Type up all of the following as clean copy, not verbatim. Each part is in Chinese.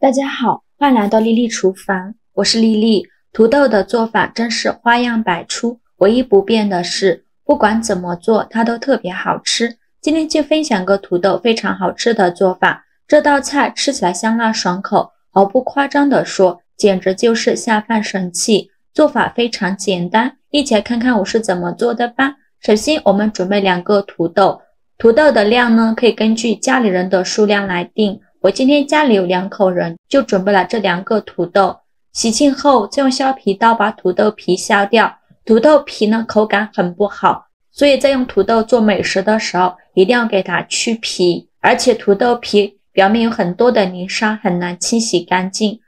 大家好，欢迎来到丽丽厨房，我是丽丽。土豆的做法真是花样百出，唯一不变的是，不管怎么做，它都特别好吃。今天就分享个土豆非常好吃的做法，这道菜吃起来香辣爽口，毫不夸张地说，简直就是下饭神器。做法非常简单，一起来看看我是怎么做的吧。首先，我们准备2个土豆，土豆的量呢，可以根据家里人的数量来定。我今天家里有2口人，就准备了这2个土豆。洗净后，再用削皮刀把土豆皮削掉。土豆皮呢，口感很不好，所以在用土豆做美食的时候，一定要给它去皮。而且土豆皮表面有很多的泥沙，很难清洗干净。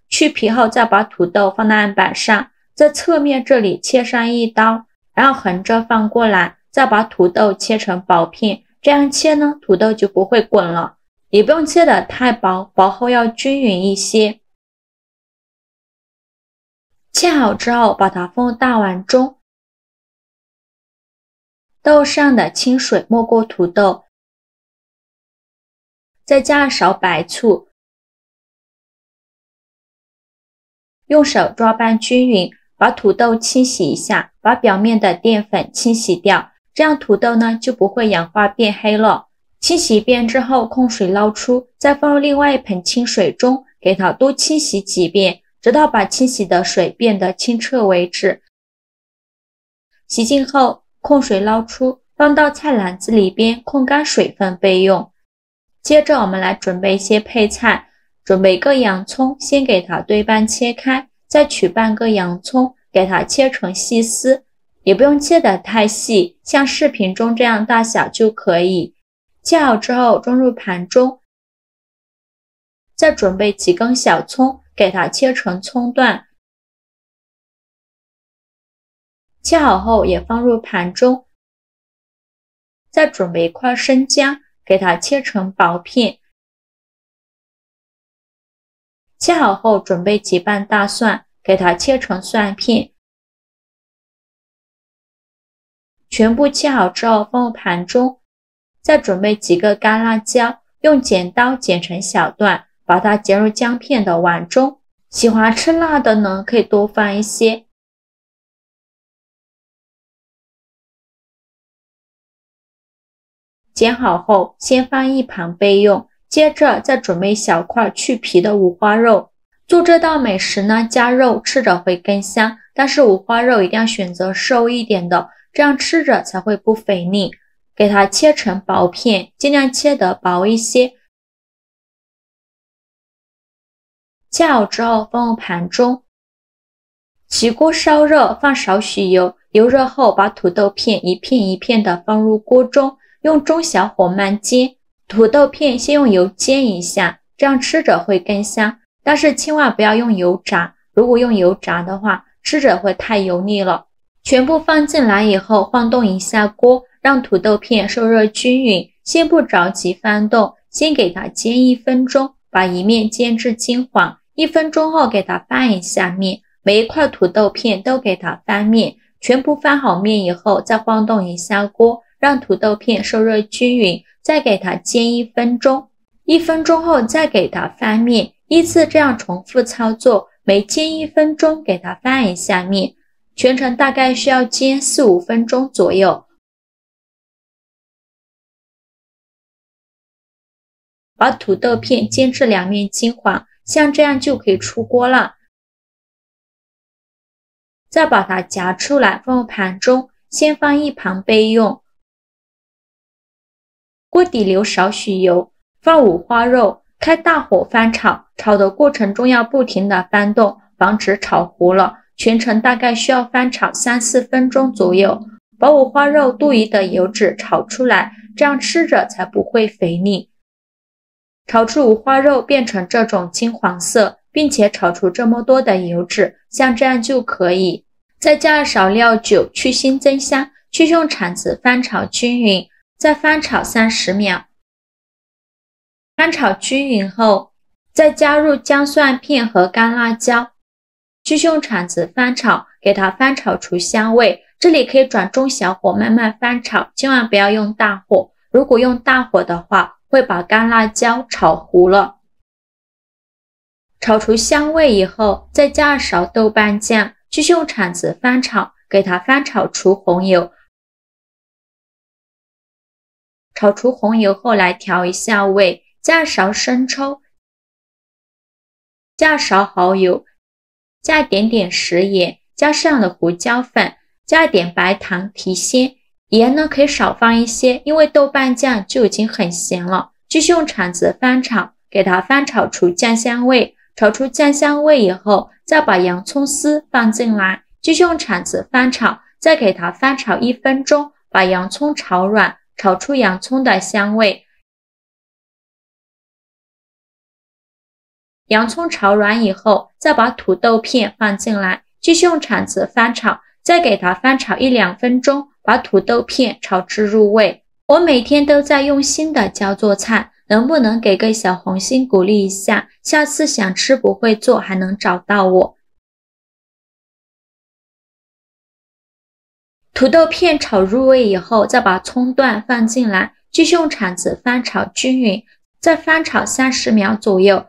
去皮后，再把土豆放到案板上，在侧面这里切上1刀，然后横着放过来，再把土豆切成薄片。这样切呢，土豆就不会滚了，也不用切得太薄，薄后要均匀一些。切好之后，把它放入大碗中，豆上的清水没过土豆，再加勺白醋，用手抓拌均匀，把土豆清洗一下，把表面的淀粉清洗掉。这样土豆呢就不会氧化变黑了。清洗一遍之后，控水捞出，再放入另外一盆清水中，给它多清洗几遍，直到把清洗的水变得清澈为止。洗净后，控水捞出，放到菜篮子里边控干水分备用。接着我们来准备一些配菜，准备1个洋葱，先给它对半切开，再取半个洋葱，给它切成细丝。也不用切得太细，像视频中这样大小就可以。切好之后装入盘中，再准备几根小葱，给它切成葱段。切好后也放入盘中，再准备1块生姜，给它切成薄片。切好后准备几瓣大蒜，给它切成蒜片。全部切好之后放入盘中，再准备几个干辣椒，用剪刀剪成小段，把它剪入姜片的碗中。喜欢吃辣的呢，可以多放一些。剪好后先放一旁备用，接着再准备小块去皮的五花肉。做这道美食呢，加肉吃着会更香，但是五花肉一定要选择瘦一点的，这样吃着才会不肥腻。给它切成薄片，尽量切得薄一些。切好之后放入盘中，起锅烧热，放少许油，油热后把土豆片一片一片的放入锅中，用中小火慢煎。土豆片先用油煎一下，这样吃着会更香，但是千万不要用油炸，如果用油炸的话，吃着会太油腻了。全部放进来以后，晃动一下锅，让土豆片受热均匀。先不着急翻动，先给它煎1分钟，把一面煎至金黄。1分钟后给它翻一下面，每一块土豆片都给它翻面。全部翻好面以后，再晃动一下锅，让土豆片受热均匀，再给它煎1分钟。1分钟后再给它翻面，依次这样重复操作，每煎1分钟给它翻一下面。全程大概需要煎4-5分钟左右。把土豆片煎至2面金黄，像这样就可以出锅了。再把它夹出来放入盘中，先放一旁备用。锅底留少许油，放五花肉，开大火翻炒，炒的过程中要不停的翻动，防止炒糊了。全程大概需要翻炒3-4分钟左右，把五花肉多余的油脂炒出来，这样吃着才不会肥腻。炒出五花肉变成这种金黄色，并且炒出这么多的油脂，像这样就可以。再加少料酒去腥增香，去用铲子翻炒均匀，再翻炒30秒。翻炒均匀后，再加入姜蒜片和干辣椒。继续用铲子翻炒，给它翻炒出香味。这里可以转中小火慢慢翻炒，千万不要用大火。如果用大火的话，会把干辣椒炒糊了。炒出香味以后，再加2勺豆瓣酱，继续用铲子翻炒，给它翻炒出红油。炒出红油后来调一下味，加1勺生抽，加2勺蚝油，加一点点食盐，加适量的胡椒粉，加一点白糖提鲜。盐呢可以少放一些，因为豆瓣酱就已经很咸了。继续用铲子翻炒，给它翻炒出酱香味。炒出酱香味以后，再把洋葱丝放进来，继续用铲子翻炒，再给它翻炒1分钟，把洋葱炒软，炒出洋葱的香味。洋葱炒软以后，再把土豆片放进来，继续用铲子翻炒，再给它翻炒1-2分钟，把土豆片炒至入味。我每天都在用心的教做菜，能不能给个小红心鼓励一下？下次想吃不会做还能找到我。土豆片炒入味以后，再把葱段放进来，继续用铲子翻炒均匀，再翻炒30秒左右。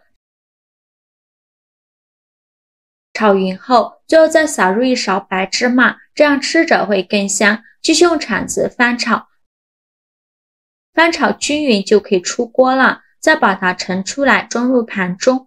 炒匀后，最后再撒入1勺白芝麻，这样吃着会更香。继续用铲子翻炒，翻炒均匀就可以出锅了。再把它盛出来，装入盘中。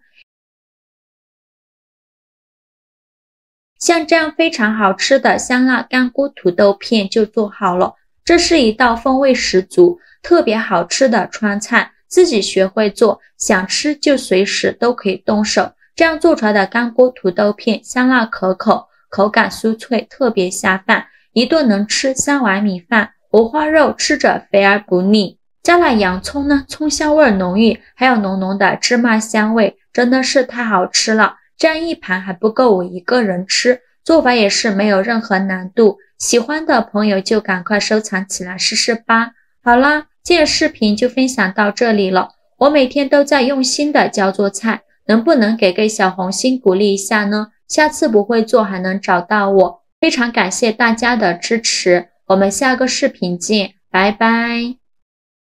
像这样非常好吃的香辣干锅土豆片就做好了。这是一道风味十足、特别好吃的川菜，自己学会做，想吃就随时都可以动手。这样做出来的干锅土豆片香辣可口，口感酥脆，特别下饭，一顿能吃3碗米饭。五花肉吃着肥而不腻。加了洋葱呢，葱香味浓郁，还有浓浓的芝麻香味，真的是太好吃了。这样一盘还不够我一个人吃，做法也是没有任何难度。喜欢的朋友就赶快收藏起来试试吧。好啦，今天视频就分享到这里了。我每天都在用心的教做菜，能不能给个小红心鼓励一下呢？下次不会做还能找到我。非常感谢大家的支持，我们下个视频见，拜拜。